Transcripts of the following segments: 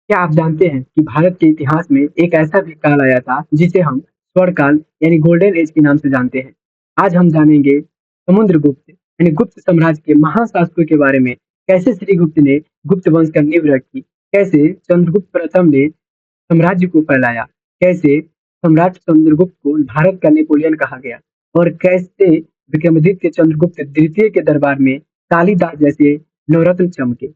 क्या आप जानते हैं कि भारत के इतिहास में एक ऐसा भी काल आया था जिसे हम स्वर्ण काल यानी गोल्डन एज के नाम से जानते हैं। आज हम जानेंगे समुद्रगुप्त यानी गुप्त साम्राज्य के महाशासकों के बारे में। कैसे श्रीगुप्त ने गुप्त वंश का नींव रखी, कैसे चंद्रगुप्त प्रथम ने साम्राज्य को फैलाया, कैसे सम्राट चंद्रगुप्त को भारत का नेपोलियन कहा गया और कैसे विक्रमादित्य चंद्रगुप्त द्वितीय के दरबार में कालिदास जैसे नवरत्न चमके।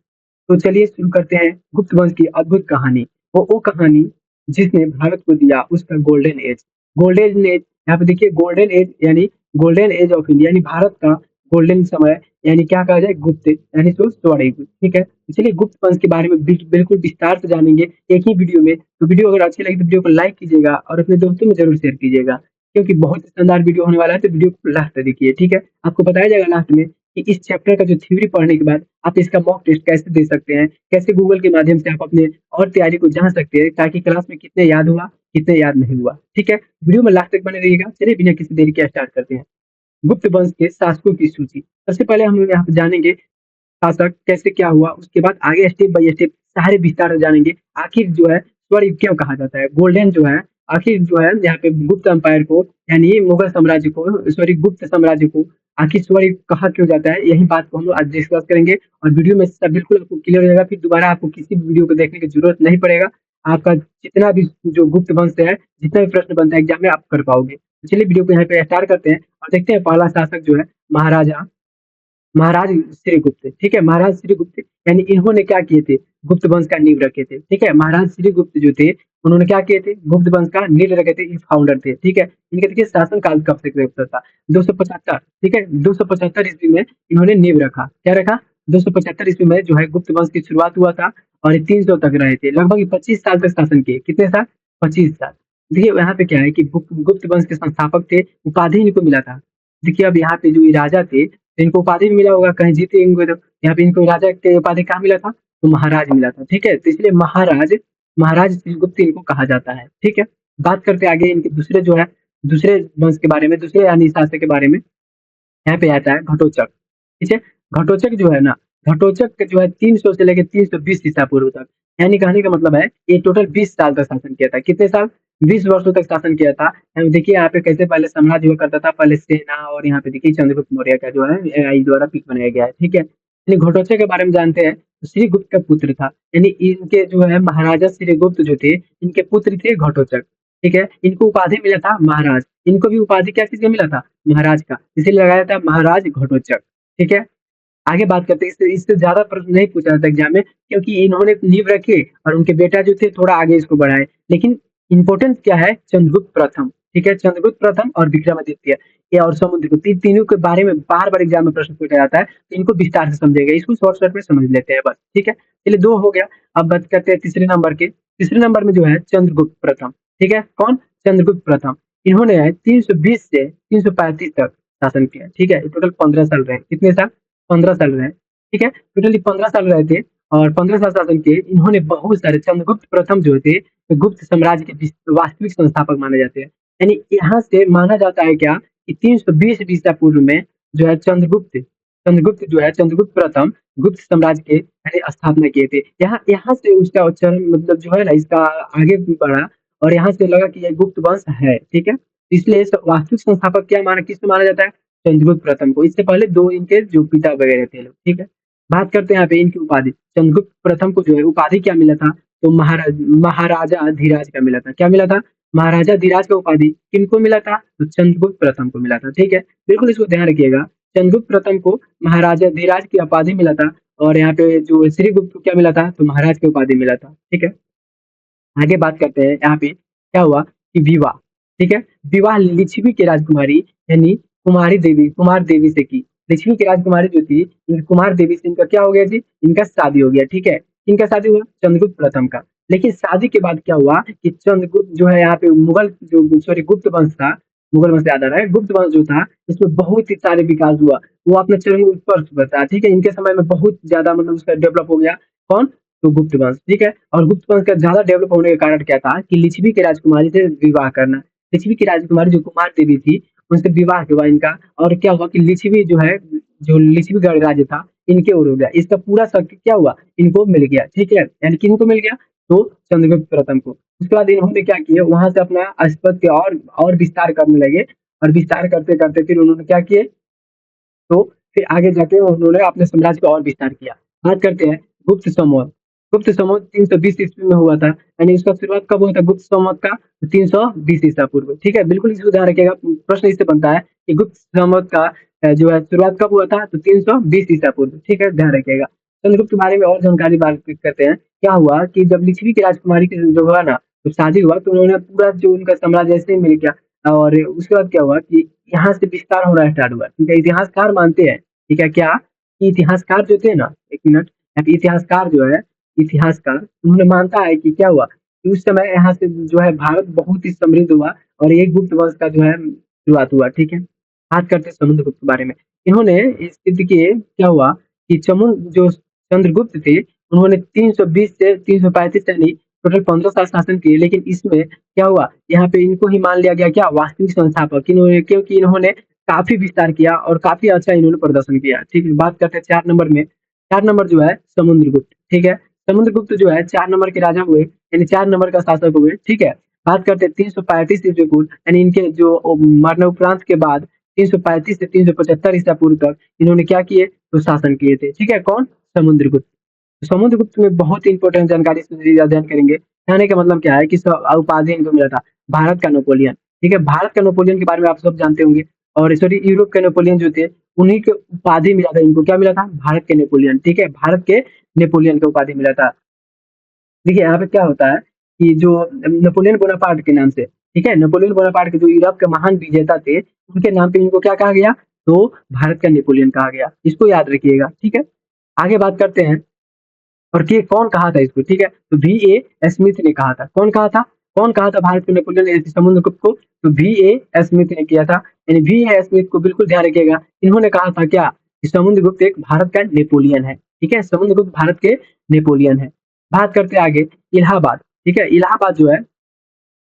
तो चलिए शुरू करते हैं गुप्त वंश की अद्भुत कहानी। वो कहानी जिसने भारत को दिया उसका गोल्डन एज। गोल्डन एज यहाँ पे देखिए, गोल्डन एज यानी गोल्डन एज ऑफ इंडिया यानी भारत का गोल्डन समय, यानी क्या कहा जाए, गुप्त यानी तो स्वर्ण युग। ठीक है, तो चलिए गुप्त वंश के बारे में बिल्कुल विस्तार से जानेंगे एक ही वीडियो में। तो वीडियो अगर अच्छी लगी तो वीडियो को लाइक कीजिएगा और अपने दोस्तों में जरूर शेयर कीजिएगा, क्योंकि बहुत शानदार वीडियो होने वाला है। तो वीडियो को लास्ट तक देखिए। ठीक है, आपको बताया जाएगा लास्ट में कि इस चैप्टर का जो थ्योरी पढ़ने के बाद आप इसका मॉक टेस्ट कैसे दे सकते हैं, कैसे गूगल के माध्यम से आप अपने और तैयारी को जान सकते हैं, ताकि क्लास में कितने याद हुआ कितने याद नहीं हुआ। ठीक है, वीडियो में लास्ट तक बने रहिएगा। चलिए बिना किसी देरी के स्टार्ट करते हैं गुप्त वंश के शासकों की सूची। सबसे पहले हम यहाँ पे जानेंगे शासक कैसे क्या हुआ, उसके बाद आगे स्टेप बाय स्टेप सारे विस्तार से जानेंगे। आखिर जो है स्वर्ण युग क्यों कहा जाता है, गोल्डन जो है, आखिर जो है यहाँ पे गुप्त एम्पायर को यानी मुगल साम्राज्य को, सॉरी गुप्त साम्राज्य को आखिर स्वर्ण युग कहा क्यों जाता है, यही बात को हम लोग आज डिस्कस करेंगे। और वीडियो में सब बिल्कुल आपको क्लियर हो जाएगा, फिर दोबारा आपको किसी भी वीडियो को देखने की जरूरत नहीं पड़ेगा। आपका जितना भी जो गुप्त वंश है, जितना भी प्रश्न बनता है एग्जाम में, आप कर पाओगे। तो चलिए वीडियो को यहाँ पे स्टार्ट करते हैं और देखते हैं पहला शासक जो है महाराजा महाराज श्रीगुप्त। ठीक है, महाराज श्रीगुप्त यानी इन्होंने क्या किए थे, गुप्त वंश का नींव रखे थे। ठीक है, महाराज श्रीगुप्त जो थे उन्होंने क्या किए थे, गुप्त वंश का नींव रखे थे, फाउंडर थे। ठीक है, इनके देखिए शासन काल कब से कब था, 275। ठीक है, 275 ईस्वी में इन्होंने नींव रखा। क्या रखा, 275 ईस्वी में जो है गुप्त वंश की शुरुआत हुआ था और 300 तक रहे थे। लगभग 25 साल तक शासन किए। कितने साल, 25 साल। देखिए यहाँ पे क्या है कि गुप्त वंश के संस्थापक थे, उपाधि इनको मिला था। देखिए अब यहाँ पे जो ये राजा थे, इनको उपाधि भी मिला होगा, कहीं जीते होंगे तो। यहाँ पे इनको राजा के उपाधि कहाँ मिला था, तो महाराज मिला था। ठीक है, तो इसलिए महाराज महाराज श्रीगुप्त इनको कहा जाता है। ठीक है, बात करते हैं आगे इनके दूसरे जो है, दूसरे वंश के बारे में, दूसरे यानी शासक के बारे में। यहाँ पे आता है घटोचक। ठीक है, घटोचक जो है ना, घटोचक जो है 300 से लेकर 320 ईसा पूर्व तक, यानी कहने का मतलब है ये टोटल 20 साल तक शासन किया था। कितने साल, 20 वर्षों तक शासन किया था। देखिए यहाँ पे कैसे पहले साम्राज्य हुआ करता था, पहले सेना, और यहाँ पे देखिए चंद्रगुप्त मौर्य का जो है एआई द्वारा पिक बनाया गया है। ठीक है, यानी घटोचक के बारे में जानते हैं, तो श्रीगुप्त का पुत्र था। यानी इनके जो है महाराजा श्रीगुप्त जो थे, इनके पुत्र थे घटोचक। ठीक है, इनको उपाधि मिला था महाराज। इनको भी उपाधि क्या चीज का मिला था, महाराज का, इसीलिए लगाया था महाराज घटोचक। ठीक है, आगे बात करते हैं। इससे इससे ज्यादा प्रश्न नहीं पूछा जाता एग्जाम में, क्योंकि इन्होंने नींव रखे और उनके बेटा जो थे थोड़ा आगे इसको बढ़ाए। लेकिन इंपॉर्टेंस क्या है, चंद्रगुप्त प्रथम। ठीक है, चंद्रगुप्त प्रथम और विक्रमादित्य, ये और समुद्रगुप्त, इन तीनों के बारे में बार बार एग्जाम में प्रश्न पूछा जाता है, तो इनको विस्तार से समझेगा, इसको शॉर्टकट में समझ लेते हैं बस। ठीक है, चलिए दो हो गया। अब बात करते हैं तीसरे नंबर के। तीसरे नंबर में जो है चंद्रगुप्त प्रथम। ठीक है, कौन, चंद्रगुप्त प्रथम। इन्होंने 320 से 335 तक शासन किया। ठीक है, टोटल 15 साल रहे। कितने साल, 15 साल रहे। ठीक है, टोटली 15 साल रहे थे और 15 साल शासन किए। इन्होंने बहुत सारे, चंद्रगुप्त प्रथम जो थे तो गुप्त साम्राज्य के वास्तविक संस्थापक माने जाते हैं। यानी यहाँ से माना जाता है क्या कि 320 ईसा पूर्व में जो है चंद्रगुप्त चंद्रगुप्त जो है चंद्रगुप्त प्रथम गुप्त साम्राज्य के यानी स्थापना किए थे। यहाँ यहाँ से उसका उच्चारण मतलब जो है ना, इसका आगे बढ़ा और यहाँ से लगा कि ये गुप्त वंश है। ठीक है, इसलिए वास्तविक संस्थापक क्या माना, किसको माना जाता है, चंद्रगुप्त प्रथम को। इससे पहले दो इनके जो पिता वगैरह थे लोग। ठीक है, बात करते हैं यहाँ पे इनकी उपाधि। चंद्रगुप्त प्रथम को जो है उपाधि क्या मिला था, तो महाराजा धीराज का मिला था। क्या मिला था, महाराजा धीराज का उपाधि किनको मिला था, तो चंद्रगुप्त प्रथम को मिला था। ठीक है, बिल्कुल इसको ध्यान रखिएगा, चंद्रगुप्त प्रथम को महाराजा धीराज की उपाधि मिला था और यहाँ पे जो श्रीगुप्त को क्या मिला था, तो महाराज की उपाधि मिला था। ठीक है, आगे बात करते हैं यहाँ पे क्या हुआ कि विवाह। ठीक है, विवाह लिच्छवी की राजकुमारी यानी कुमार देवी से की। लिच्छवी की राजकुमारी जो थी, कुमार देवी से इनका क्या हो गया जी, इनका शादी हो गया। ठीक है, इनका शादी हुआ चंद्रगुप्त प्रथम का। लेकिन शादी के बाद क्या हुआ कि चंद्रगुप्त जो है यहाँ पे मुगल जो, सॉरी गुप्त वंश था, मुगल वंश याद आ रहा है, गुप्त वंश जो था इसमें बहुत ही सारे विकास हुआ, वो अपने चरम उत्कर्ष पर था। ठीक है, इनके समय में बहुत ज्यादा मतलब उसका डेवलप हो गया। कौन, तो गुप्त वंश। ठीक है, और गुप्त वंश का ज्यादा डेवलप होने का कारण क्या था कि लिच्छवी की राजकुमारी से विवाह करना। लिच्छवी की राजकुमारी जो कुमार देवी थी, उनसे विवाह हुआ इनका। और क्या हुआ कि लिच्छवी जो है, जो लिच्छवी गणराज्य था, इनके ओर हो गया। इसका पूरा शक क्या हुआ, इनको मिल गया, ठीक है, यानी किनको मिल गया, तो चंद्रगुप्त प्रथम को। उसके बाद इन्होंने क्या किया, वहां से अपना आधिपत्य और विस्तार करने लगे, और विस्तार करते करते फिर उन्होंने क्या किए, तो फिर आगे जाके उन्होंने अपने साम्राज्य को और विस्तार किया। बात करते हैं गुप्त संवत। गुप्त संवत 320 ईस्वी में हुआ था, यानी इसका शुरुआत कब हुआ था गुप्त संवत का, 320 ईसा पूर्व, ठीक है, बिल्कुल इसे ध्यान रखिएगा, प्रश्न इससे बनता है कि गुप्त संवत का जो है शुरुआत कब हुआ था, तो 320 ईसा पूर्व, ठीक है, ध्यान रखिएगा। चंद्रगुप्त के बारे में और जानकारी बात करते हैं। क्या हुआ कि जब लिच्छवी की राजकुमारी की जो हुआ ना, तो शादी हुआ, तो उन्होंने पूरा जो उनका साम्राज्य ऐसे ही मिल गया, और उसके बाद क्या हुआ कि यहाँ से विस्तार होना स्टार्ट हुआ, ठीक है। इतिहासकार मानते हैं, ठीक है, क्या कि इतिहासकार जो थे ना, एक मिनट, इतिहासकार जो है, इतिहासकार उन्होंने मानता है कि क्या हुआ कि उस समय यहाँ से जो है भारत बहुत ही समृद्ध हुआ, और एक गुप्त वंश का जो है शुरुआत हुआ, ठीक है। बात करते हैं समुद्रगुप्त के बारे में। इन्होंने इस देखिए क्या हुआ कि जो चंद्रगुप्त थे, उन्होंने 320 से 335 यानी टोटल 15 साल शासन किए, लेकिन इसमें क्या हुआ, यहाँ पे इनको ही मान लिया गया क्या वास्तविक संस्थापक, इन्होंने, क्योंकि इन्होंने काफी विस्तार किया और काफी अच्छा इन्होंने प्रदर्शन किया, ठीक है। बात करते हैं 4 नंबर में। 4 नंबर जो है समुद्रगुप्त, ठीक है। समुद्रगुप्त जो है 4 नंबर के राजा हुए, यानी 4 नंबर का शासक हुए, ठीक है। बात करते हैं 335 ईस्वी पूर्व, यानी इनके जो मरने उपरांत के बाद 335 से 375 ईसा पूर्व तक इन्होंने क्या किए, तो शासन किए थे, ठीक है। कौन, समुद्रगुप्त। समुद्रगुप्त में बहुत ही इंपॉर्टेंट जानकारी से अध्ययन करेंगे। कहने का मतलब क्या है कि उपाधि इनको मिला था भारत का नेपोलियन, ठीक है। भारत का नेपोलियन के बारे में आप सब जानते होंगे, और सॉरी यूरोप के नेपोलियन जो थे, उन्हीं के उपाधि मिला था इनको, क्या मिला था, भारत के नेपोलियन, ठीक है, भारत के नेपोलियन का उपाधि मिला था। देखिए यहाँ पे क्या होता है कि जो नेपोलियन बोनापार्ट के नाम से, ठीक है, नेपोलियन बोनापार्ट के जो यूरोप के महान विजेता थे, उनके नाम पे इनको क्या कहा गया, तो भारत का नेपोलियन कहा गया, इसको याद रखिएगा, ठीक है। आगे बात करते हैं, और कि कौन कहा था इसको, ठीक है, तो वी ए स्मिथ ने कहा था। कौन कहा था, कौन कहा था भारत के नेपोलियन समुद्रगुप्त को, तो वी ए स्मिथ ने किया था, यानी वी ए स्मिथ को बिल्कुल ध्यान रखिएगा। इन्होंने कहा था क्या कि समुद्रगुप्त एक भारत का नेपोलियन है, ठीक है, समुद्रगुप्त भारत के नेपोलियन है। बात करते हैं आगे इलाहाबाद, ठीक है। इलाहाबाद जो है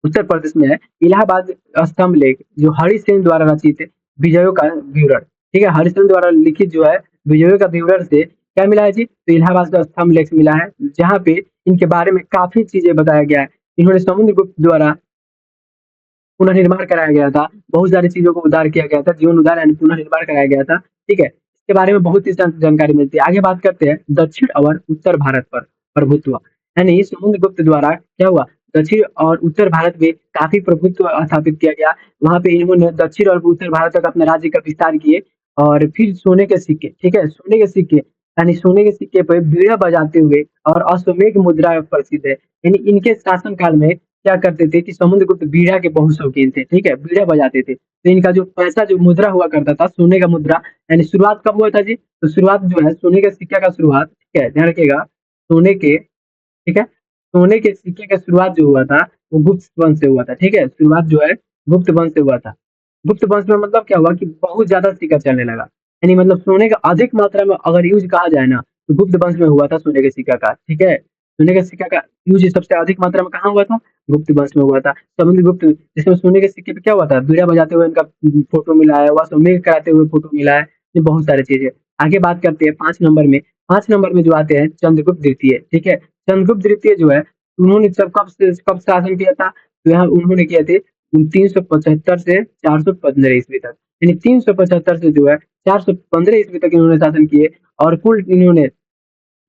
उत्तर प्रदेश में है। इलाहाबाद स्तंभ लेख जो हरिसेन द्वारा रचित विजयों का विवरण, ठीक है, हरिसेन द्वारा लिखित जो है विजयों का विवरण से क्या मिला है जी, तो इलाहाबाद का स्तंभ लेख मिला है, जहाँ पे इनके बारे में काफी चीजें बताया गया है। इन्होंने समुद्रगुप्त द्वारा पुनर्निर्माण कराया गया था, बहुत सारी चीजों को उद्धार किया गया था, जीवन उद्धार यानी पुनर्निर्माण कराया गया था, ठीक है। इसके बारे में बहुत ही जानकारी मिलती है। आगे बात करते हैं दक्षिण और उत्तर भारत पर प्रभुत्व, यानी समुद्रगुप्त द्वारा क्या हुआ, दक्षिण और उत्तर भारत में काफी प्रभुत्व स्थापित किया गया। वहां पे इन्होंने दक्षिण और उत्तर भारत तक अपने राज्य का विस्तार किए, और फिर सोने के सिक्के, ठीक है, सोने के सिक्के, यानी सोने के सिक्के पर बीड़ा बजाते हुए, और अश्वमेघ मुद्रा प्रसिद्ध है, यानी इनके शासन काल में क्या करते थे कि समुद्रगुप्त बीड़ा के बहुत शौकीन थे, ठीक है, बीड़ा बजाते थे, तो इनका जो पैसा जो मुद्रा हुआ करता था सोने का मुद्रा, यानी शुरुआत कब हुआ था जी, तो शुरुआत जो है सोने के सिक्के का शुरुआत, ठीक है, ध्यान रखिएगा, सोने के, ठीक है, सोने के सिक्के का शुरुआत जो हुआ था वो गुप्त वंश से हुआ था, ठीक है, शुरुआत जो है गुप्त वंश से हुआ था। गुप्त वंश में मतलब क्या हुआ कि बहुत ज्यादा सिक्का चलने लगा, यानी मतलब सोने का अधिक मात्रा में अगर यूज कहा जाए ना, तो गुप्त वंश में हुआ था सोने के सिक्का का, ठीक है। सोने के सिक्का का यूज सबसे अधिक मात्रा में कहाँ हुआ था, गुप्त वंश में हुआ था। समुद्रगुप्त जिसमें सोने के सिक्के पे क्या हुआ था, बीड़ा बजाते हुए इनका फोटो मिला है, वह कराते हुए फोटो मिला है, ये बहुत सारी चीजें। आगे बात करते हैं 5 नंबर में। 5 नंबर में जो आते हैं चंद्रगुप्त द्वितीय, ठीक है। चंद्रगुप्त द्वितीय जो है उन्होंने जब कब शासन किया था, तो यहाँ उन्होंने किए थे 375 से 415 ईस्वी तक, यानी 375 से जो है 415 ईस्वी तक इन्होंने शासन किए, और कुल इन्होंने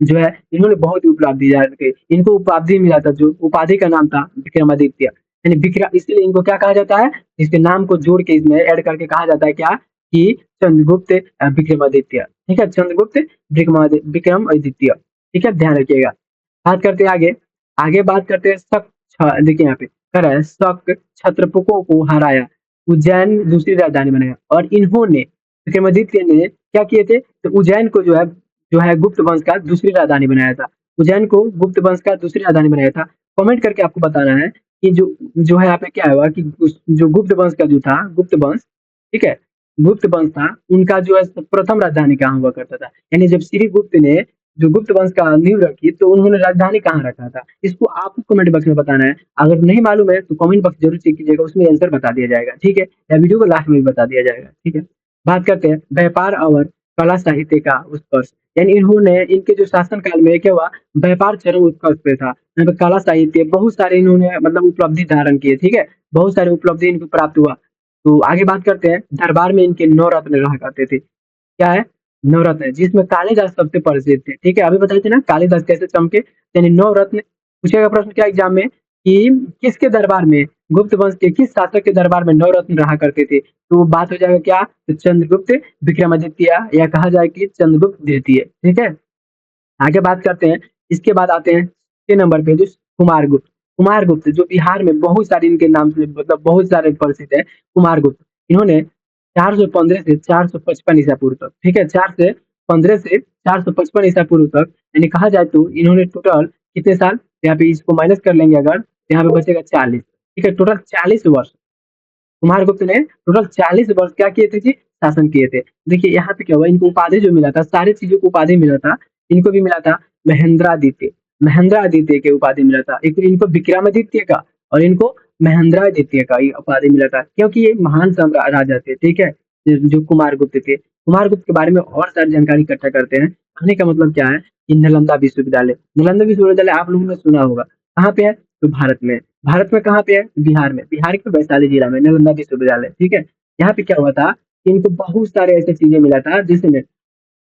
जो है इन्होंने बहुत ही उपलब्धि की। इनको उपाधि मिला था, जो उपाधि का नाम था विक्रमादित्य, यानी विक्रम, इसलिए इनको क्या कहा जाता है, इसके नाम को जोड़ के इसमें ऐड करके कहा जाता है क्या, कि चंद्रगुप्त विक्रमादित्य, ठीक है, चंद्रगुप्त विक्रमादित्य, ठीक है, ध्यान रखिएगा। बात करते हैं आगे। आगे बात करते हैं देखिए यहाँ पे कर रहा है शक क्षत्रपों को हराया, उज्जैन दूसरी राजधानी बनाया, और इन्होंने विक्रमादित्य ने क्या किए थे, तो उज्जैन को जो है गुप्त वंश का दूसरी राजधानी बनाया था। उज्जैन को गुप्त वंश का दूसरी राजधानी बनाया था। कमेंट करके आपको बताना है कि जो है यहाँ पे क्या हुआ कि जो गुप्त वंश का जो था गुप्त वंश, ठीक है, गुप्त वंश था, उनका जो है प्रथम राजधानी कहाँ हुआ करता था, यानी जब श्री गुप्त ने जो गुप्त वंश का नींव रखी, तो उन्होंने राजधानी कहाँ रखा था, इसको आपको कमेंट बॉक्स में बताना है। अगर नहीं मालूम है तो कमेंट बॉक्स जरूर चेक कीजिएगा, उसमें आंसर बता दिया जाएगा, ठीक है, या वीडियो को लास्ट में भी बता दिया जाएगा, ठीक है। बात करते हैं व्यापार और कला साहित्य का उत्कर्ष। यानी इन्होंने इनके जो शासन काल में क्या हुआ, व्यापार चरम उत्कर्ष पे था। यहाँ पे कला साहित्य बहुत सारे इन्होंने मतलब उपलब्धि धारण किए, ठीक है, बहुत सारे उपलब्धि इनको प्राप्त हुआ। तो आगे बात करते हैं, दरबार में इनके 9 रत्न रहा करते थे। क्या है? नवरत्न है, जिसमें कालिदास सबसे प्रसिद्ध थे, ठीक है। अभी बताए थे ना कालिदास कैसे चमके, यानी नवरत्न। पूछेगा प्रश्न क्या एग्जाम में कि किसके दरबार में, गुप्त वंश के किस शासक के दरबार में नवरत्न रहा करते थे, तो बात हो जाएगा क्या, तो चंद्रगुप्त विक्रमादित्य, या कहा जाए कि चंद्रगुप्त द्वितीय, ठीक है। आगे बात करते हैं, इसके बाद आते हैं 6 नंबर पे जो कुमारगुप्त। कुमारगुप्त जो बिहार में बहुत सारे इनके नाम से मतलब बहुत सारे प्रसिद्ध है। कुमारगुप्त इन्होंने 415 से 455 ईसा पूर्व तक, ठीक है, 415 से 455 ईसा पूर्व तक, यानी कहा जाए तो इन्होंने टोटल कितने साल, यहाँ पे इसको माइनस कर लेंगे अगर, तो यहाँ पे बचेगा 40, ठीक है, टोटल 40 वर्ष कुमारगुप्त ने टोटल 40 वर्ष क्या किए थे जी, शासन किए थे। देखिए यहाँ पे क्या हुआ, इनको उपाधि जो मिला था, सारी चीजों को उपाधि मिला था। इनको भी मिला था महेंद्रादित्य, महेंद्रादित्य के उपाधि मिला था। एक तो इनको विक्रमादित्य का और इनको महेंद्रादित्य का ये उपाधि मिला था, क्योंकि ये महान राजा थे, ठीक है, जो कुमारगुप्त थे। कुमारगुप्त के बारे में और सारी जानकारी इकट्ठा करते हैं। कहने का मतलब क्या है कि नालंदा विश्वविद्यालय, नालंदा विश्वविद्यालय आप लोगों ने सुना होगा, कहाँ पे है, तो भारत में। भारत में कहाँ पे है, बिहार में, बिहार के वैशाली जिला में नालंदा विश्वविद्यालय, ठीक है। यहाँ पे क्या हुआ था कि इनको बहुत सारे ऐसे चीजें मिला था, जिसमें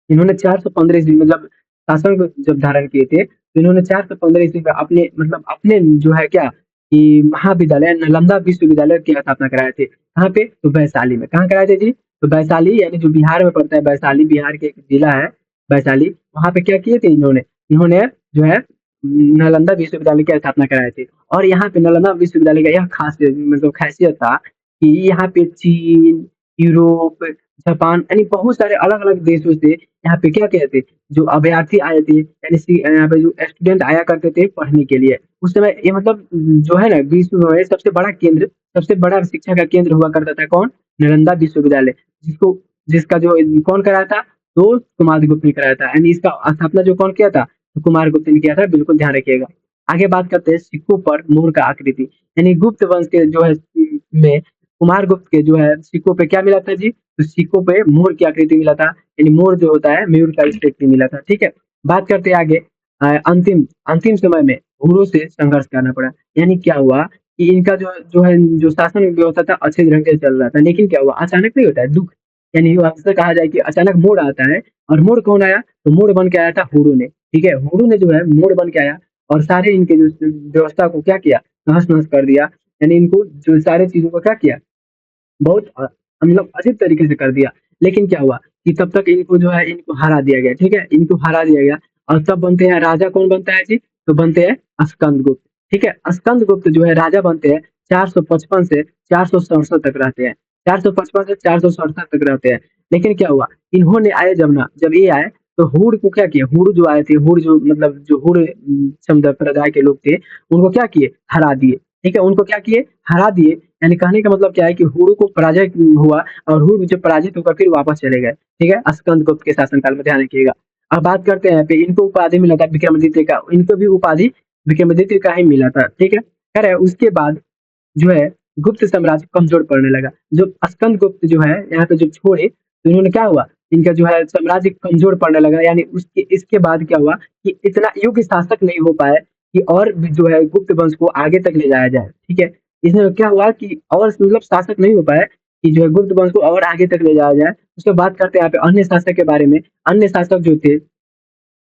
इन्होंने 415 ईस्वी में जब शासन को जब धारण किए थे, तो इन्होंने 415 ईस्वी में अपने मतलब अपने जो है क्या कि महाविद्यालय नालंदा विश्वविद्यालय की स्थापना कराए थे। कहाँ पे, तो वैशाली में। कहाँ कराए थे जी, तो वैशाली, यानी जो बिहार में पड़ता है, वैशाली बिहार के एक जिला है वैशाली, वहां पे क्या किए थे इन्होंने, इन्होंने जो है नालंदा विश्वविद्यालय की स्थापना कराए थे। और यहाँ पे नालंदा विश्वविद्यालय का यह खास मतलब खासियत था कि यहाँ पे चीन, यूरोप, जापान, यानी बहुत सारे अलग अलग देशों से यहाँ पे क्या कहते, जो अभ्यर्थी आए थे, यानी यहाँ पे जो स्टूडेंट आया करते थे पढ़ने के लिए, उस समय ये मतलब जो है ना विश्व में सबसे बड़ा केंद्र, सबसे बड़ा शिक्षा का केंद्र हुआ करता था कौन, नालंदा विश्वविद्यालय, जिसको जिसका जो कौन कराया था, तो कुमारगुप्त ने कराया था। यानी इसका स्थापना जो कौन किया था, तो कुमारगुप्त ने किया था, बिल्कुल ध्यान रखिएगा। आगे बात करते हैं सिक्कों पर मोर का आकृति, यानी गुप्त वंश के जो है में कुमारगुप्त के जो है सिक्कों पे क्या मिला था जी, तो सिक्कों पे मोर की आकृति मिला था, यानी मोर जो होता है मयूर का स्टेट मिला था, ठीक है। बात करते हैं आगे, अंतिम अंतिम समय में हुरों से संघर्ष करना पड़ा। यानी क्या हुआ कि इनका जो जो है जो शासन व्यवस्था था अच्छे ढंग से चल रहा था, लेकिन क्या हुआ, अचानक नहीं होता है दुख, यानी अक्सर कहा जाए कि अचानक मोड़ आता है। और मोड़ कौन आया, तो मोड़ बन के आया था हुरू ने, ठीक है, हुरू ने जो है मोड़ बन के आया और सारे इनके जो व्यवस्था को क्या किया, तहस नहस कर दिया। यानी इनको जो सारे चीजों को क्या किया, बहुत मतलब अजीब तरीके से कर दिया। लेकिन क्या हुआ कि तब तक इनको जो है इनको हरा दिया गया, ठीक है, इनको हरा दिया गया। और तब बनते हैं राजा, कौन बनता है जी, तो बनते हैं स्कंदगुप्त, ठीक है। स्कंदगुप्त जो है राजा बनते हैं 455 से 467 तक रहते हैं, 455 से 467 तक रहते हैं। लेकिन क्या हुआ, इन्होंने आए जब ना, जब ये आए तो हुड़ को क्या किया, हुड़ जो आए थे, हुड़ जो मतलब जो हुड़ संप्रदाय के लोग थे, उनको क्या किए, हरा दिए, ठीक है, उनको क्या किए, हरा दिए। यानी कहने का मतलब क्या है कि हुरु को पराजय हुआ और हुरु जब पराजित होकर फिर वापस चले गए, ठीक है, स्कंदगुप्त के शासनकाल में, ध्यान रखिएगा। अब बात करते हैं यहाँ पे, इनको उपाधि मिला था विक्रमादित्य का, इनको भी उपाधि विक्रमादित्य का ही मिला था, ठीक है। खैर है, उसके बाद जो है गुप्त साम्राज्य कमजोर पड़ने लगा। जो स्कंदगुप्त जो है यहाँ पे जब छोड़े, तो इन्होंने क्या हुआ, इनका जो है साम्राज्य कमजोर पड़ने लगा। यानी उसके इसके बाद क्या हुआ कि इतना योग्य शासक नहीं हो पाए कि और भी जो है गुप्त वंश को आगे तक ले जाया जाए, ठीक है। इसमें क्या हुआ कि और मतलब शासक नहीं हो पाए कि जो है गुप्त वंश को और आगे तक ले जाया जाए। उसके बात करते हैं यहाँ पे अन्य शासक के बारे में। अन्य शासक जो थे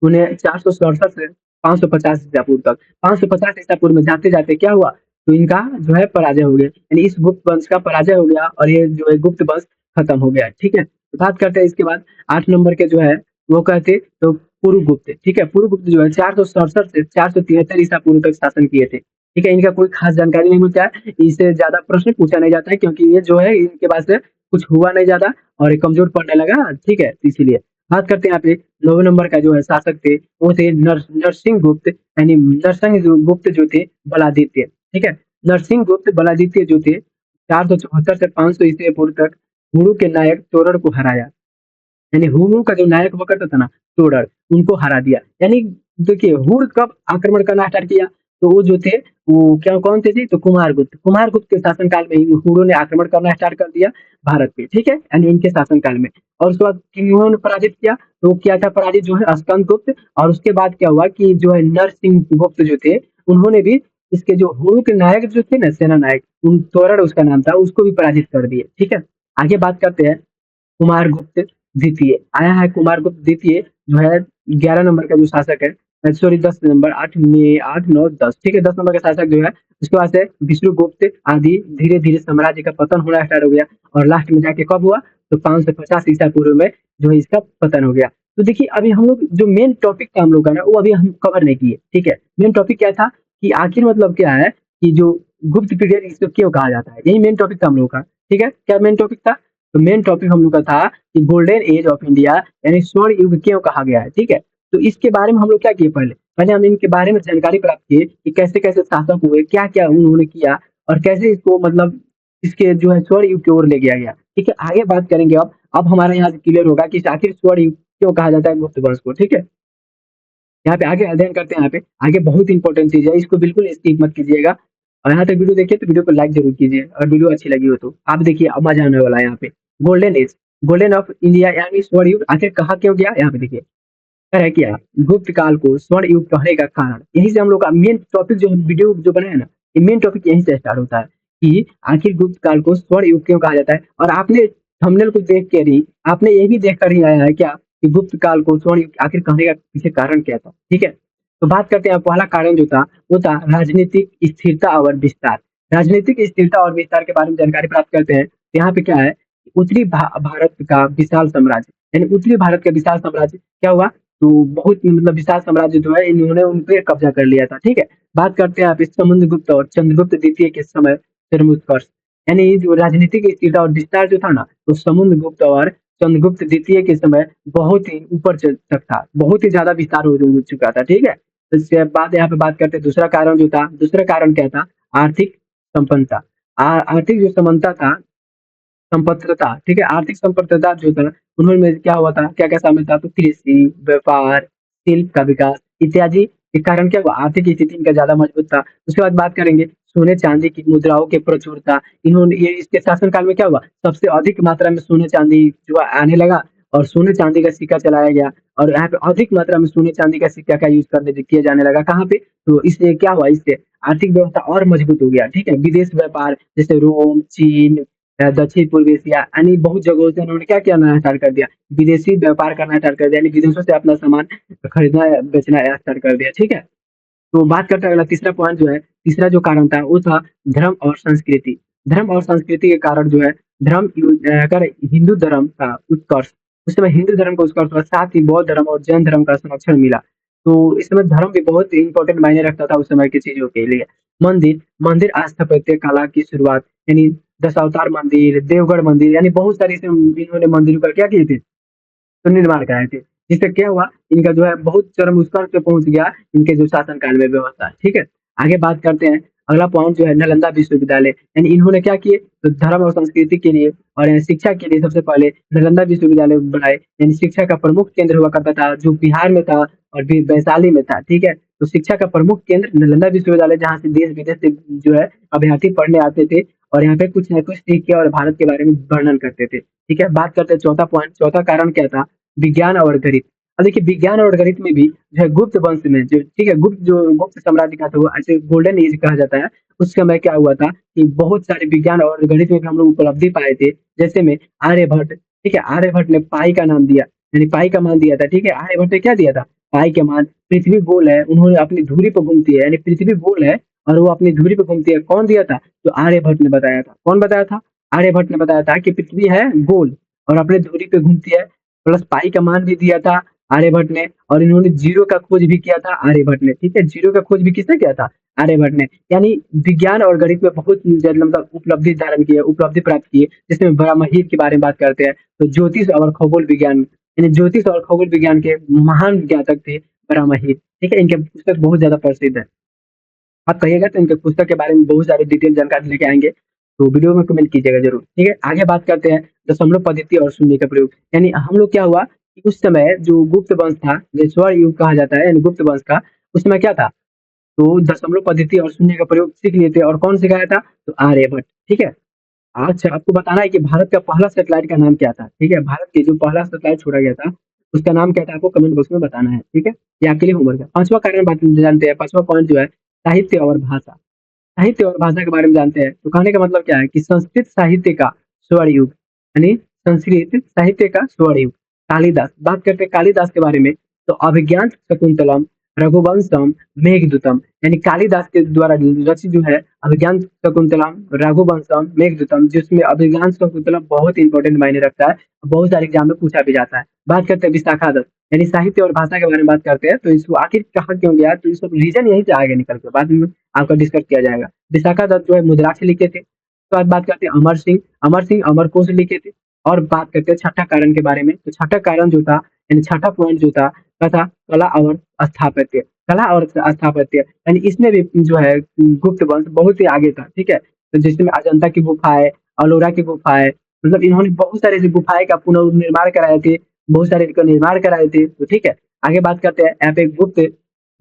उन्हें 467 से 550 ईसा पूर्व तक, 550 ईसा पूर्व में जाते जाते क्या हुआ, तो इनका जो है पराजय हो गया, यानी इस गुप्त वंश का पराजय हो गया और ये जो है गुप्त वंश खत्म हो गया, ठीक है। तो बात करते हैं इसके बाद 8 नंबर के जो है वो कहते तो पुरुगुप्त, ठीक है। पुरुगुप्त जो है 467 से 473 ईसा पूर्व तक शासन किए थे, ठीक है। इनका कोई खास जानकारी नहीं मिलता है, इससे ज्यादा प्रश्न पूछा नहीं जाता है, क्योंकि ये जो है इनके पास से कुछ हुआ नहीं ज्यादा और ये कमजोर पड़ने लगा, ठीक है, इसीलिए। बात करते हैं यहाँ पे 9 नंबर का जो है शासक थे, वो थे नरसिंह गुप्त, यानी नरसिंह गुप्त जो थे बलादित्य, ठीक है। नरसिंह गुप्त बलादित्य जो थे 474 से 500 ईस्वी पूर्व तक हुरू के नायक तोरर को हराया। यानी हुरू का जो नायक हुआ करता था ना, तोरर, उनको हरा दिया। यानी देखिए हुर कब आक्रमण करना स्टार्ट किया, तो वो जो थे वो क्या कौन थे जी? तो कुमारगुप्त। कुमारगुप्त के शासनकाल में ही हुणों ने आक्रमण करना स्टार्ट कर दिया भारत पे, ठीक है? यानी इनके शासनकाल में। और उसके बाद किन्होंने पराजित किया? तो वो किया था पराजित जो है स्कंदगुप्त। और उसके बाद क्या हुआ कि जो है नरसिंह गुप्त जो थे, उन्होंने भी इसके जो हुणों के नायक जो थे ना, सेना नायक, तोरण उसका नाम था, उसको भी पराजित कर दिए, ठीक है? आगे बात करते हैं कुमारगुप्त द्वितीय। आया है कुमारगुप्त द्वितीय, जो है 11 नंबर का जो शासक है, सॉरी 10 नंबर, 8 में 8 9 10, ठीक है? 10 नंबर का शासक जो है, उसके बाद से विष्णुगुप्त आदि धीरे धीरे साम्राज्य का पतन होना स्टार्ट हो गया। और लास्ट में जाके कब हुआ? तो 550 ईसा पूर्व में जो है इसका पतन हो गया। तो देखिए अभी हम लोग जो मेन टॉपिक था हम लोग का ना, वो अभी हम कवर नहीं किए, ठीक है? मेन टॉपिक क्या था कि आखिर मतलब क्या है कि जो गुप्त पीरियड इसको क्यों कहा जाता है, यही मेन टॉपिक था हम लोग का, ठीक है? क्या मेन टॉपिक था? तो मेन टॉपिक हम लोग का था कि गोल्डन एज ऑफ इंडिया यानी स्वर्ण युग क्यों कहा गया है, ठीक है? तो इसके बारे में हम लोग क्या किए पहले? पहले हम इनके बारे में जानकारी प्राप्त किए कि कैसे-कैसे शासक हुए, क्या-क्या उन्होंने किया और कैसे इसको मतलब इसके जो है स्वर्ण युग की ओर ले गया गया, ठीक है? आगे बात करेंगे अब। अब हमारा यहाँ से क्लियर होगा कि आखिर स्वर्ण युग क्यों कहा जाता है गुप्त वंश को, ठीक है? यहाँ पे आगे अध्ययन करते हैं। यहाँ पे आगे बहुत इंपॉर्टेंट चीज है, इसको बिल्कुल स्किप मत कीजिएगा। और यहाँ तक वीडियो देखिए तो वीडियो को लाइक जरूर कीजिए, और वीडियो अच्छी लगी हो तो आप देखिए, अब मजा आने वाला है। यहाँ पे golden age, golden of India यानी स्वर्ण युग आखिर कहा क्यों गया, यहाँ पे देखिए है क्या गुप्त काल को स्वर्ण युग कहने का कारण। यही से हम लोग का मेन टॉपिक जो वीडियो जो बना है ना, ये मेन टॉपिक यहीं से स्टार्ट होता है कि आखिर गुप्त काल को स्वर्ण युग क्यों कहा जाता है। और आपने थंबनेल को देख कर ही, आपने ये भी देख कर ही आया है क्या कि गुप्त काल को स्वर्ण युग आखिर कहने का पीछे कारण क्या था, ठीक है? तो बात करते हैं, पहला कारण जो था वो था राजनीतिक स्थिरता और विस्तार। राजनीतिक स्थिरता और विस्तार के बारे में जानकारी प्राप्त करते हैं। तो यहाँ पे क्या है, उत्तरी भारत का विशाल साम्राज्य, यानी उत्तरी भारत का विशाल साम्राज्य क्या हुआ, तो बहुत मतलब विशाल साम्राज्य जो है इन्होंने उन पे कब्जा कर लिया था, ठीक है? बात करते हैं आप इस समुद्रगुप्त और चंद्रगुप्त द्वितीय के समय चरमोत्कर्ष, यानी जो राजनीतिक स्थिरता और विस्तार जो था ना, तो समुद्रगुप्त और चंद्रगुप्त द्वितीय के समय बहुत ही ऊपर तक था, बहुत ही ज्यादा विस्तार हो चुका था, ठीक है? तो इसके बाद यहाँ पे बात करते हैं दूसरा कारण जो था। दूसरा कारण क्या था? आर्थिक संपन्नता। आर्थिक जो समानता था, संपन्नता, ठीक है? आर्थिक संपन्नता जो था, उन्होंने क्या हुआ था, क्या-क्या शामिल था? तो कृषि, व्यापार, शिल्प का विकास इत्यादि के कारण क्या हुआ, आर्थिक स्थिति इनका ज़्यादा मजबूत था। उसके बाद बात करेंगे सोने-चांदी की मुद्राओं की प्रचुरता। इन्होंने ये इसके शासनकाल में क्या हुआ, सबसे अधिक मात्रा में सोने-चांदी जो आने लगा और सोने-चांदी का सिक्का चलाया गया। और यहाँ पे अधिक मात्रा में सोने-चांदी का सिक्का का यूज़ करने किया जाने लगा। कहाँ पे? तो इससे क्या हुआ, इससे आर्थिक व्यवस्था और मजबूत हो गया, ठीक है? विदेश व्यापार जैसे रोम, चीन, दक्षिण पूर्व एशिया यानी बहुत जगहों से उन्होंने क्या करना स्टार्ट कर दिया, विदेशी व्यापार करना स्टार्ट कर दिया, यानी विदेशों से अपना सामान खरीदना बेचना स्टार्ट कर दिया, ठीक है? तो बात करते हैं अगला तीसरा पॉइंट जो है, तीसरा जो कारण था वो था धर्म और संस्कृति। धर्म और संस्कृति के कारण जो है अगर हिंदू धर्म का उत्कर्ष, उस समय हिंदू धर्म का उत्कर्ष हुआ, साथ ही बौद्ध धर्म और जैन धर्म का संरक्षण मिला। तो इस समय धर्म भी बहुत इंपॉर्टेंट मायने रखता था उस समय की चीजों के लिए। मंदिर, मंदिर स्थापत्य कला की शुरुआत, यानी दशावतार मंदिर, देवगढ़ मंदिर, यानी बहुत सारी इन्होंने मंदिरों का क्या किए थे, तो निर्माण कराए थे। जिससे क्या हुआ, इनका जो है बहुत चरम उत्कर्ष पे पहुँच गया इनके जो शासनकाल में व्यवस्था, ठीक है? आगे बात करते हैं, अगला पॉइंट जो है नालंदा विश्वविद्यालय, यानी इन्होंने क्या किए, तो धर्म और संस्कृति के लिए और शिक्षा के लिए सबसे पहले नालंदा विश्वविद्यालय बनाए, यानी शिक्षा का प्रमुख केंद्र हुआ करता था, जो बिहार में था और वैशाली में था, ठीक है? तो शिक्षा का प्रमुख केंद्र नालंदा विश्वविद्यालय, जहाँ से देश-विदेश से जो है अभ्यर्थी पढ़ने आते थे और यहाँ पे कुछ न कुछ सीख के और भारत के बारे में वर्णन करते थे, ठीक है? बात करते हैं चौथा पॉइंट, चौथा कारण क्या था? विज्ञान और गणित। अब देखिए विज्ञान और गणित में भी जो है गुप्त वंश में जो, ठीक है, गुप्त साम्राज्य का था, वो ऐसे गोल्डन एज कहा जाता है। उस समय क्या हुआ था कि बहुत सारे विज्ञान और गणित में भी हम लोग उपलब्धि पाए थे। जैसे में आर्यभट्ट, ठीक है? आर्यभट्ट ने पाई का नाम दिया, यानी पाई का मान दिया था, ठीक है? आर्यभट्ट ने क्या दिया था? पाई के मान। पृथ्वी गोल है, उन्होंने अपनी धुरी पर घूमती है, यानी पृथ्वी गोल है और वो अपनी धुरी पे घूमती है। कौन दिया था? तो आर्यभट्ट ने बताया था। कौन बताया था? आर्यभट्ट ने बताया था कि पृथ्वी है गोल और अपने धुरी पे घूमती है। प्लस पाई का मान भी दिया था आर्यभट्ट ने, और इन्होंने जीरो का खोज भी किया था आर्यभट्ट ने, ठीक है? जीरो का खोज भी किसने किया था? आर्यभट्ट ने। यानी विज्ञान और गणित में बहुत ज्यादा मतलब उपलब्धि धारण की है, उपलब्धि प्राप्त की है। जिसमें ब्रह्महीर के बारे में बात करते हैं, तो ज्योतिष और खगोल विज्ञान, यानी ज्योतिष और खगोल विज्ञान के महान ज्ञातक थे ब्रह्महीर, ठीक है? इनके पुस्तक बहुत ज्यादा प्रसिद्ध है। आप कहिएगा तो इनके पुस्तक के बारे में बहुत सारी डिटेल जानकारी लेके आएँगे, तो वीडियो में कमेंट कीजिएगा ज़रूर, ठीक है? आगे बात करते हैं दशमलव पद्धति और शून्य का प्रयोग। यानी हम लोग क्या हुआ कि उस समय जो गुप्त वंश था, जो स्वर्ण युग कहा जाता है, यानी गुप्त वंश का, उस समय क्या था? तो दशमलव पद्धति और शून्य का प्रयोग सीख लिए थे। और कौन सिखाया था? तो आर्यभट्ट। ठीक है। अच्छा, आपको बताना है कि भारत का पहला सैटेलाइट का नाम क्या था? ठीक है, भारत के जो पहला सैटेलाइट छोड़ा गया था, उसका नाम क्या था? आपको कमेंट बॉक्स में बताना है। ठीक है, ये आपके लिए होमवर्क है। पांचवा कारण बात जानते हैं, पांचवा पॉइंट जो है साहित्य और भाषा। साहित्य और भाषा के बारे में जानते हैं। तो कहने का मतलब क्या है कि संस्कृत साहित्य का स्वर्ण युग, यानी संस्कृत साहित्य का स्वर्ण युग कालिदास। बात करते हैं कालिदास के बारे में, तो अभिज्ञान शकुंतलम, रघुवंशम, मेघदूतम, यानी कालिदास के द्वारा रचित जो है अभिज्ञान शकुंतलम, रघुवंशम, मेघदूतम, जिसमें अभिज्ञान शकुंतलम बहुत इंपॉर्टेंट मायने रखता है, बहुत सारे एग्जाम में पूछा भी जाता है। बात करते हैं विशाखा दत्त, यानी साहित्य और भाषा के बारे में बात करते हैं। तो इसको आखिर कहा क्यों गया, तो इसका रीजन यहीं से आगे निकल के बाद में आपका डिस्कस किया जाएगा। विशाखा दत्त जो है मुद्राक्ष लिखे थे। उसके बाद बात करते हैं अमर सिंह अमरकोश लिखे थे। और बात करते हैं छठा कारण के बारे में, तो छठा कारण जो था, यानी छठा पॉइंट जो था वह था कला और स्थापत्य। कला और स्थापत्य, यानी इसमें भी जो है गुप्त वंश बहुत ही आगे था। ठीक है, तो जिसमें अजंता की गुफाएं, अलोरा की गुफाएं, मतलब इन्होंने बहुत सारे ऐसी गुफाएं का पुनर्निर्माण कराए थे, बहुत सारे का निर्माण कराए थे। तो ठीक है, आगे बात करते हैं यहाँ पे गुप्त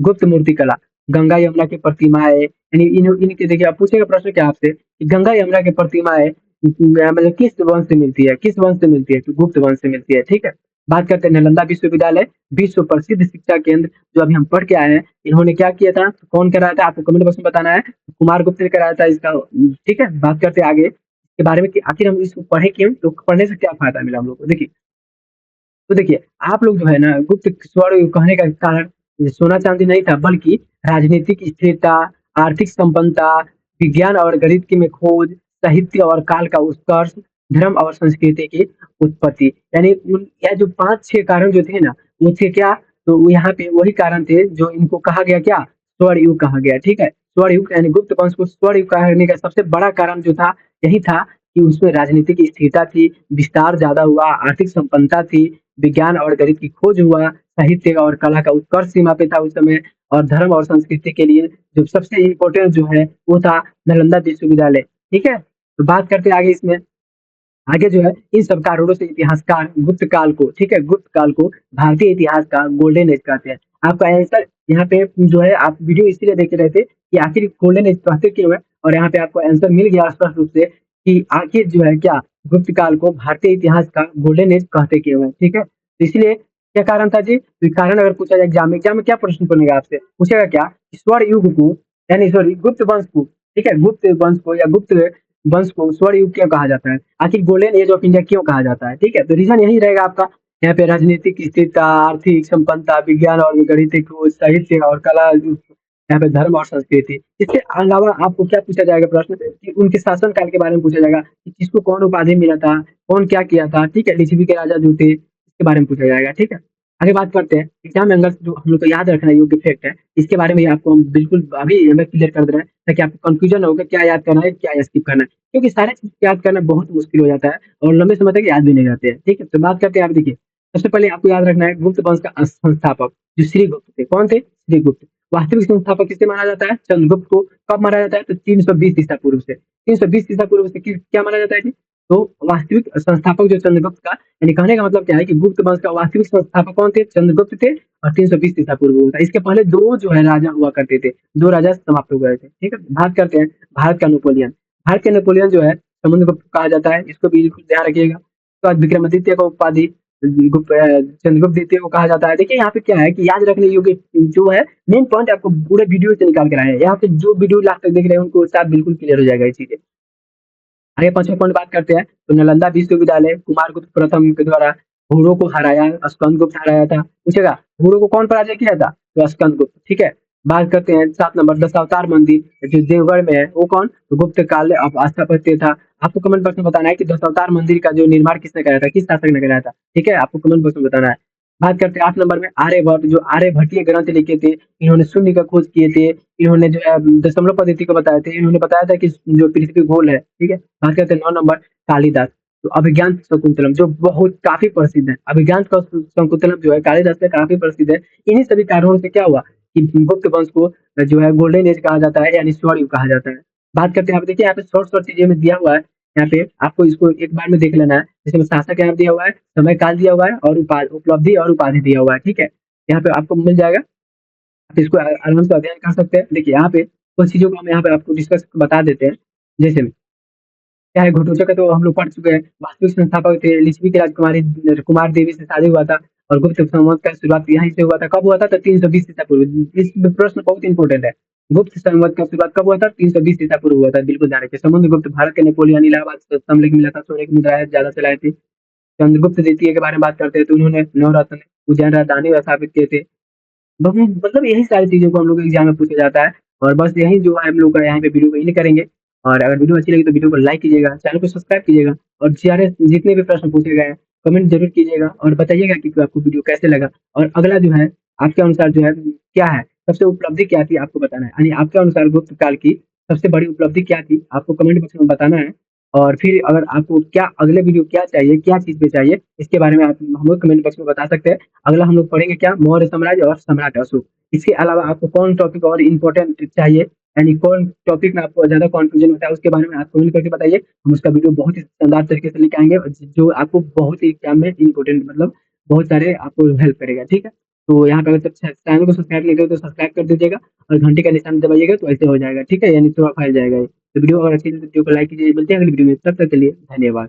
गुप्त मूर्ति कला, गंगा यमुना की प्रतिमाएं, यानी इनके देखिए आप पूछेगा प्रश्न क्या आपसे कि गंगा यमुना की प्रतिमाएं मतलब किस वंश से मिलती है, किस वंश से मिलती है? तो गुप्त वंश से मिलती है। ठीक है, बात करते हैं नालंदा विश्वविद्यालय, विश्व प्रसिद्ध शिक्षा केंद्र जो अभी हम पढ़ के आए हैं, इन्होंने क्या किया था? तो कौन कराया था? आपको कमेंट बॉक्स में बताना है। कुमार गुप्त ने कराया था इसका। ठीक है, बात करते हैं आगे इसके बारे में कि आखिर हम इसको पढ़े क्यों, तो पढ़ने से क्या फायदा मिला हम लोग को। देखिए, तो देखिए आप लोग जो है ना गुप्त स्वर्ण युग कहने का कारण सोना चांदी नहीं था, बल्कि राजनीतिक स्थिरता, आर्थिक संपन्नता, विज्ञान और गणित की में खोज, साहित्य और काल का उत्कर्ष, धर्म और संस्कृति की उत्पत्ति, यानी यह जो पांच छह कारण जो थे ना, वो थे क्या? तो वो यहाँ पे वही कारण थे जो इनको कहा गया क्या? स्वर्ण युग कहा गया। ठीक है, स्वर्ण युग यानी गुप्त वंश को स्वर्ण युग कहने का सबसे बड़ा कारण जो था यही था कि उसमें राजनीतिक स्थिरता थी, विस्तार ज्यादा हुआ, आर्थिक संपन्नता थी, विज्ञान और गणित की खोज हुआ, साहित्य और कला का उत्कर्ष सीमा पे था उस समय, और धर्म और संस्कृति के लिए जो सबसे इम्पोर्टेंट जो है वो था नालंदा विश्वविद्यालय। ठीक है, तो बात करते हैं आगे इसमें। आगे जो है इन सब कारणों से इतिहासकार गुप्त काल को, ठीक है, गुप्त काल को भारतीय इतिहास का गोल्डन एज कहते हैं। आपका आंसर यहाँ पे जो है आप वीडियो इसीलिए देख रहे थे कि आखिर गोल्डन एज कहते क्यों है, और यहाँ पे आपको आंसर मिल गया स्पष्ट रूप से कि आखिर जो है क्या गुप्त काल को भारतीय इतिहास का गोल्डन एज कहते क्यों है। ठीक है, तो इसलिए क्या कारण था जी? तो कारण अगर पूछा जाए एग्जाम में क्या प्रश्न बनेगा आपसे, पूछेगा क्या स्वर्ण युग को, यानी सॉरी गुप्त वंश को, ठीक है, गुप्त वंश को या गुप्त वंश को स्वर्ण युग क्यों कहा जाता है, आखिर गोल्डन एज ऑफ इंडिया क्यों कहा जाता है। ठीक है, तो रीजन यही रहेगा आपका यहाँ पे राजनीतिक स्थिरता, आर्थिक संपन्नता, विज्ञान और गणित खोज, साहित्य और कला, यहाँ पे धर्म और संस्कृति। इसके अलावा आपको क्या पूछा जाएगा प्रश्न कि उनके शासन काल के बारे में पूछा जाएगा कि किसको कौन उपाधि मिला था, कौन क्या किया था। ठीक है, लिच्छवी के राजा जो थे इसके बारे में पूछा जाएगा। ठीक है, आगे बात करते हैं एग्जाम एंगल जो हम लोग को याद रखना योग्य फैक्ट है, इसके बारे में आपको हम बिल्कुल अभी हमें क्लियर कर दे रहे हैं ताकि आपको कंफ्यूजन होगा क्या याद करना है क्या स्किप करना है, क्योंकि सारे चीज याद करना बहुत मुश्किल हो जाता है और लंबे समय तक याद भी नहीं रहते हैं। ठीक है, तो बात करते हैं। आप देखिए, सबसे पहले आपको याद रखना है गुप्त वंश का संस्थापक जो श्रीगुप्त थे। कौन थे? श्रीगुप्त। वास्तविक संस्थापक किसे माना जाता है? चंद्रगुप्त को। कब माना जाता है? तो 320 ईसा पूर्व से। 320 ईसा पूर्व से क्या माना जाता है जी? तो वास्तविक संस्थापक जो चंद्रगुप्त का, यानी कहने का मतलब क्या है कि गुप्त वंश का वास्तविक संस्थापक कौन थे? चंद्रगुप्त थे, और 320 ईसा पूर्व हुआ था। इसके पहले दो जो है राजा हुआ करते थे, दो राजा समाप्त हो गए थे। ठीक है, बात करते हैं भारत का नेपोलियन। भारत के नेपोलियन जो है समुद्रगुप्त कहा जाता है, इसको भी बिल्कुल ध्यान रखिएगा। उसके बाद विक्रमादित्य को उपाधि चंद्रगुप्त द्वितीय को कहा जाता है। देखिए यहाँ पे क्या है कि याद रखने योग्य जो है मेन पॉइंट आपको पूरे वीडियो से निकाल कर आए हैं। यहाँ पे जो वीडियो लास्ट तक देख रहे हैं उनको साथ बिल्कुल क्लियर हो जाएगा ये चीजें। आगे पांचवा पॉइंट बात करते हैं, तो नालंदा विश्वविद्यालय कुमारगुप्त प्रथम के द्वारा हुरो को हराया, स्कंदगुप्त हराया था। पूछेगा हुरो को कौन पराजय किया था? तो स्कंदगुप्त। ठीक है, बात करते हैं 7 नंबर दशावतार मंदिर जो देवगढ़ में है वो कौन? तो गुप्त काल स्थापत्य था। आपको कमेंट बॉक्स में बताना है कि दशावतार मंदिर का जो निर्माण किसने कराया था, किस शासक ने कराया था। ठीक है, आपको कमेंट बॉक्स में बताना है। बात करते हैं 8 नंबर में आर्यभट्ट जो आर्यभट्टीय ग्रंथ लिखे थे, इन्होंने शून्य का खोज किए थे, इन्होंने जो है दशमलव पद्धति को बताए थे, इन्होंने बताया था कि जो पृथ्वी गोल है। ठीक है, बात करते हैं 9 नंबर कालिदास तो अभिज्ञान शकुंतलम जो बहुत काफी प्रसिद्ध है। अभिज्ञान का शकुंतलम जो है कालिदास में काफी प्रसिद्ध है। इन्हीं सभी कारणों से क्या हुआ कि गुप्त वंश को जो है गोल्डन एज कहा जाता है, यानी स्वर्ण युग कहा जाता है। बात करते हैं, आप देखिए यहाँ पे शॉर्ट शॉर्ट चीजें में दिया हुआ है, यहाँ पे आपको इसको एक बार में देख लेना है। जैसे शासक यहाँ दिया हुआ है, समय काल दिया हुआ है, और उपलब्धि और उपाधि दिया हुआ है। ठीक है, यहाँ पे आपको मिल जाएगा। आप इसको आराम से अध्ययन कर सकते हैं। देखिए यहाँ पे कुछ चीज़ों को हम यहाँ पे आपको डिस्कस बता देते हैं। जैसे क्या है, घटोत्कच का तो हम लोग पढ़ चुके हैं। वास्तविक संस्थापक थे, लिच्छवी की राजकुमारी कुमार देवी से शादी हुआ था और गुप्त संवत का शुरुआत यहीं से हुआ था। कब हुआ था? तो 320 ईसा पूर्व। इस प्रश्न बहुत इंपॉर्टेंट है। गुप्त संवत का शुरुआत कब हुआ था? 320 ईसा पूर्व हुआ था। बिल्कुल ध्यान रखिए। समुद्रगुप्त भारत के नेपोलियन, इलाहाबाद समलेख मिला था, सोने की मुद्राएं ज्यादा चलाई थी। चंद्रगुप्त द्वितीय के बारे में बात करते हैं तो उन्होंने नवरत्न उज्जैन राजधानी स्थापित किए थे। मतलब यही सारी चीज़ों को हम लोग एग्ज़ाम में पूछा जाता है। और बस यही जो है हम लोग का यहाँ पे वीडियो को यही करेंगे। और अगर वीडियो अच्छी लगी तो वीडियो को लाइक कीजिएगा, चैनल को सब्सक्राइब कीजिएगा और सारे जितने भी प्रश्न पूछे गए हैं कमेंट ज़रूर कीजिएगा और बताइएगा कि आपको वीडियो कैसे लगा। और अगला जो है आपके अनुसार जो है क्या है, सबसे उपलब्धि क्या थी आपको बताना है। यानी आपके अनुसार गुप्त काल की सबसे बड़ी उपलब्धि क्या थी आपको कमेंट बॉक्स में बताना है। और फिर अगर आपको क्या अगले वीडियो क्या चाहिए, क्या चीज़ पे चाहिए, इसके बारे में आप हमको कमेंट बॉक्स में बता सकते हैं। अगला हम लोग पढ़ेंगे क्या? मौर्य साम्राज्य और सम्राट अशोक। इसके अलावा आपको कौन टॉपिक और इम्पोर्टेंट चाहिए, यानी कौन टॉपिक में आपको ज़्यादा कन्फ्यूजन होता है, उसके बारे में आप कमेंट करके बताइए। हम उसका वीडियो बहुत ही शानदार तरीके से लेके आएँगे और जो आपको बहुत ही एग्ज़ाम में इम्पोर्टेंट मतलब बहुत सारे आपको हेल्प करेगा, ठीक है? तो यहाँ पे अगर चैनल को सब्सक्राइब नहीं करें तो सब्सक्राइब कर दीजिएगा और घंटी का निशान दबाइएगा तो ऐसे हो जाएगा, ठीक है? यानी थोड़ा फैल जाएगा ये। तो वीडियो अगर अच्छी लगी तो वीडियो को लाइक कीजिए। मिलते हैं अगली वीडियो में, तब तक के लिए धन्यवाद।